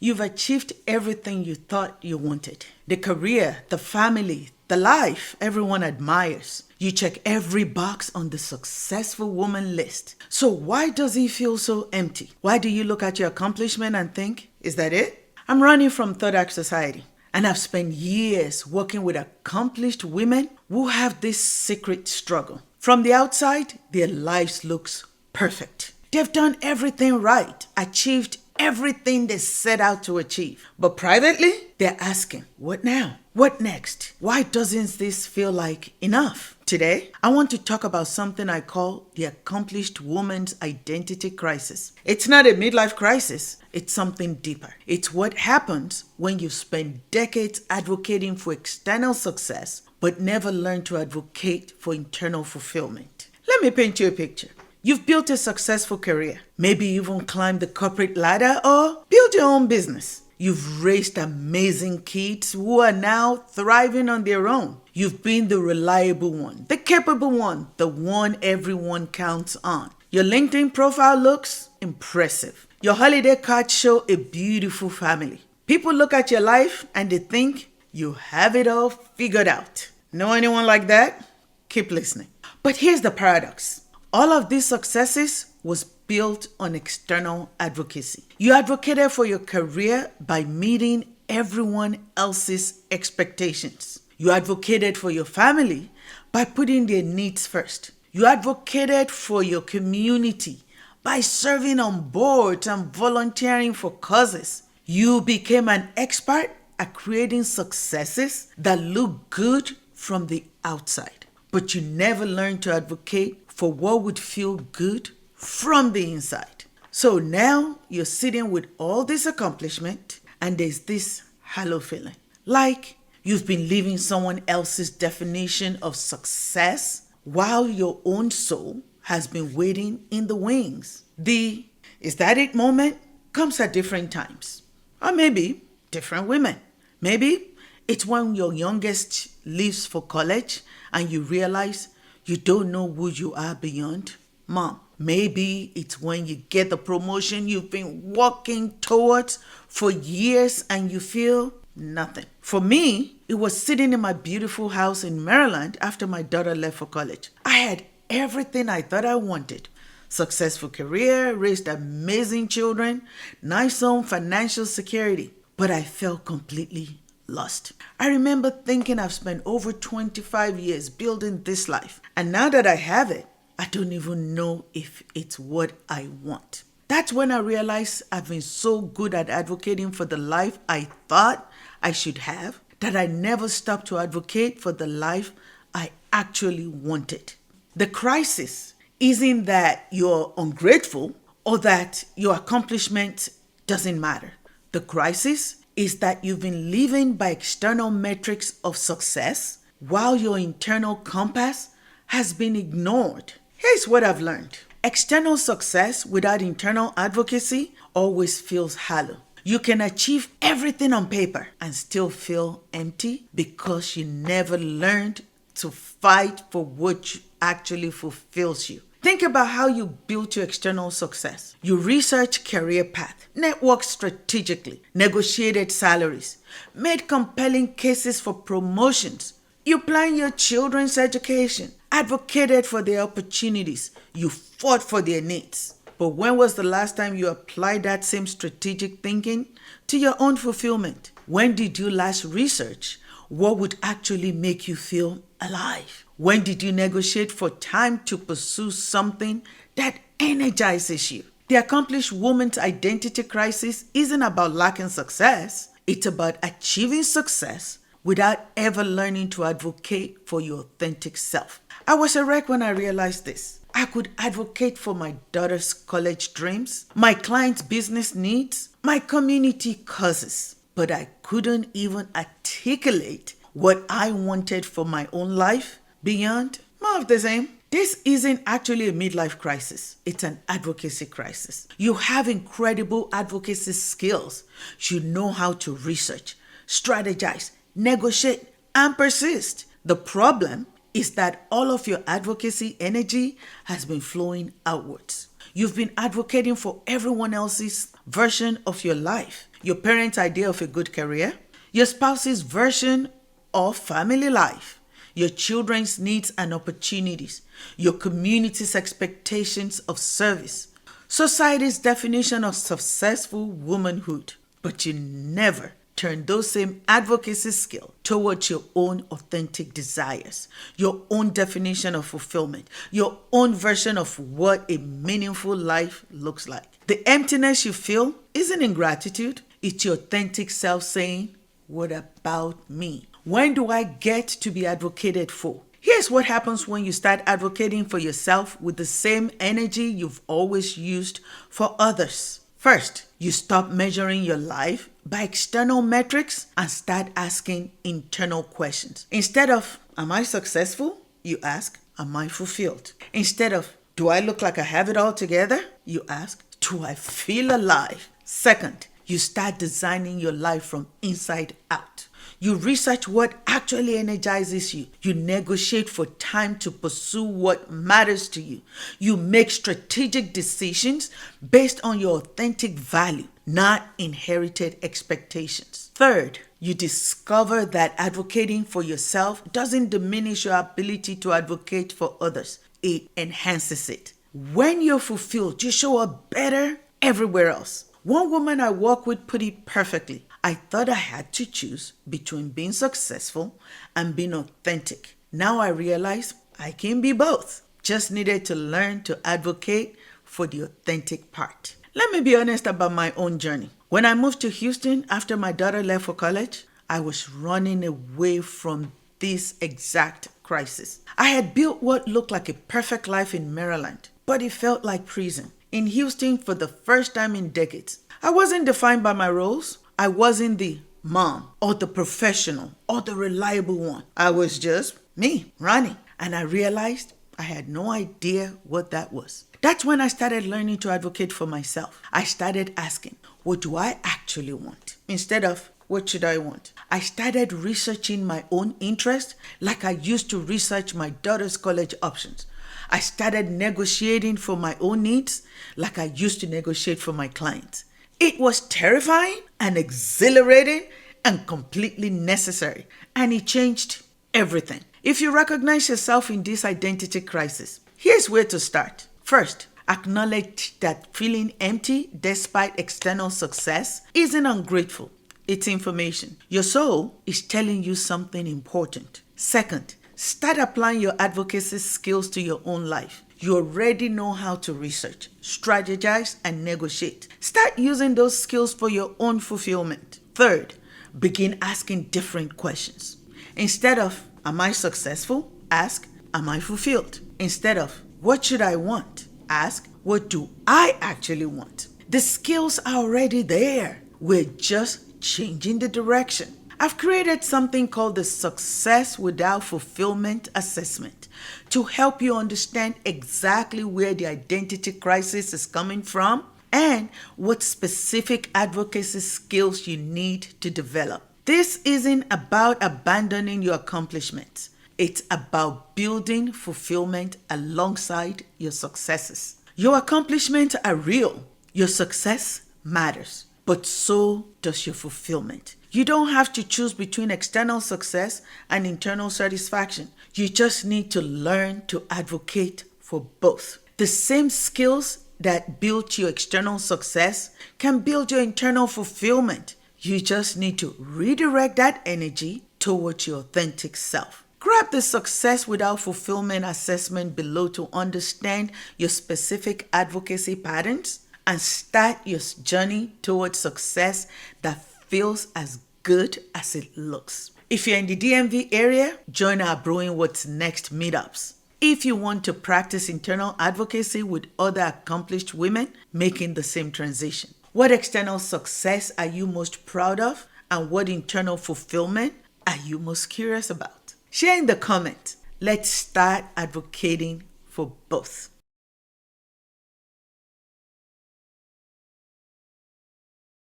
You've achieved everything you thought you wanted. The career, the family, the life everyone admires. You check every box on the successful woman list. So why does it feel so empty? Why do you look at your accomplishment and think, is that it? I'm running from Third Act Society, and I've spent years working with accomplished women who have this secret struggle. From the outside, their lives looks perfect. They've done everything right, achieved everything they set out to achieve. But privately, they're asking, what now? What next? Why doesn't this feel like enough? Today, I want to talk about something I call the accomplished woman's identity crisis. It's not a midlife crisis, it's something deeper. It's what happens when you spend decades advocating for external success, but never learn to advocate for internal fulfillment. Let me paint you a picture. You've built a successful career, maybe even climbed the corporate ladder or built your own business. You've raised amazing kids who are now thriving on their own. You've been the reliable one, the capable one, the one everyone counts on. Your LinkedIn profile looks impressive. Your holiday cards show a beautiful family. People look at your life and they think you have it all figured out. Know anyone like that? Keep listening. But here's the paradox. All of these successes was built on external advocacy. You advocated for your career by meeting everyone else's expectations. You advocated for your family by putting their needs first. You advocated for your community by serving on boards and volunteering for causes. You became an expert at creating successes that look good from the outside, but you never learned to advocate for what would feel good from the inside. So now you're sitting with all this accomplishment and there's this hollow feeling. Like you've been living someone else's definition of success while your own soul has been waiting in the wings. The "is that it" moment comes at different times. Or maybe different women. Maybe it's when your youngest leaves for college and you realize you don't know who you are beyond mom. Maybe it's when you get the promotion you've been working towards for years and you feel nothing. For me, it was sitting in my beautiful house in Maryland after my daughter left for college. I had everything I thought I wanted. Successful career, raised amazing children, nice home, financial security. But I felt completely lost. I remember thinking I've spent over 25 years building this life. And now that I have it, I don't even know if it's what I want. That's when I realized I've been so good at advocating for the life I thought I should have that I never stopped to advocate for the life I actually wanted. The crisis isn't that you're ungrateful or that your accomplishment doesn't matter. The crisis is that you've been living by external metrics of success while your internal compass has been ignored. Here's what I've learned. External success without internal advocacy always feels hollow. You can achieve everything on paper and still feel empty because you never learned to fight for what actually fulfills you. Think about how you built your external success. You researched career path, networked strategically, negotiated salaries, made compelling cases for promotions. You planned your children's education, advocated for their opportunities. You fought for their needs. But when was the last time you applied that same strategic thinking to your own fulfillment? When did you last research what would actually make you feel alive? When did you negotiate for time to pursue something that energizes you? The accomplished woman's identity crisis isn't about lacking success. It's about achieving success without ever learning to advocate for your authentic self. I was a wreck when I realized this. I could advocate for my daughter's college dreams, my client's business needs, my community causes, but I couldn't even articulate what I wanted for my own life beyond more of the same. This isn't actually a midlife crisis. It's an advocacy crisis. You have incredible advocacy skills. You know how to research, strategize, negotiate, and persist. The problem is that all of your advocacy energy has been flowing outwards. You've been advocating for everyone else's version of your life, your parents' idea of a good career, your spouse's version of family life, your children's needs and opportunities, your community's expectations of service, society's definition of successful womanhood. But you never turn those same advocacy skills towards your own authentic desires, your own definition of fulfillment, your own version of what a meaningful life looks like. The emptiness you feel isn't ingratitude, it's your authentic self saying, "What about me? When do I get to be advocated for?" Here's what happens when you start advocating for yourself with the same energy you've always used for others. First, you stop measuring your life by external metrics and start asking internal questions. Instead of, "Am I successful?" you ask, "Am I fulfilled?" Instead of, "Do I look like I have it all together?" you ask, "Do I feel alive?" Second, you start designing your life from inside out. You research what actually energizes you. You negotiate for time to pursue what matters to you. You make strategic decisions based on your authentic value, not inherited expectations. Third, you discover that advocating for yourself doesn't diminish your ability to advocate for others. It enhances it. When you're fulfilled, you show up better everywhere else. One woman I work with put it perfectly. "I thought I had to choose between being successful and being authentic. Now I realize I can be both. Just needed to learn to advocate for the authentic part." Let me be honest about my own journey. When I moved to Houston after my daughter left for college, I was running away from this exact crisis. I had built what looked like a perfect life in Maryland, but it felt like prison. In Houston, for the first time in decades, I wasn't defined by my roles. I wasn't the mom or the professional or the reliable one. I was just me running. And I realized I had no idea what that was. That's when I started learning to advocate for myself. I started asking, what do I actually want? Instead of, what should I want? I started researching my own interest like I used to research my daughter's college options. I started negotiating for my own needs like I used to negotiate for my clients. It was terrifying and exhilarating and completely necessary. And it changed everything. If you recognize yourself in this identity crisis, here's where to start. First, acknowledge that feeling empty despite external success isn't ungrateful. It's information. Your soul is telling you something important. Second, start applying your advocacy skills to your own life. You already know how to research, strategize, and negotiate. Start using those skills for your own fulfillment. Third, begin asking different questions. Instead of, "Am I successful?" ask, "Am I fulfilled?" Instead of, "What should I want?" ask, "What do I actually want?" The skills are already there. We're just changing the direction. I've created something called the Success Without Fulfillment Assessment to help you understand exactly where the identity crisis is coming from and what specific advocacy skills you need to develop. This isn't about abandoning your accomplishments. It's about building fulfillment alongside your successes. Your accomplishments are real. Your success matters, but so does your fulfillment. You don't have to choose between external success and internal satisfaction. You just need to learn to advocate for both. The same skills that build your external success can build your internal fulfillment. You just need to redirect that energy towards your authentic self. Grab the Success Without Fulfillment assessment below to understand your specific advocacy patterns and start your journey towards success that feels as good as it looks. If you're in the DMV area, join our Brewing What's Next meetups. If you want to practice internal advocacy with other accomplished women making the same transition. What external success are you most proud of? And what internal fulfillment are you most curious about? Share in the comments. Let's start advocating for both.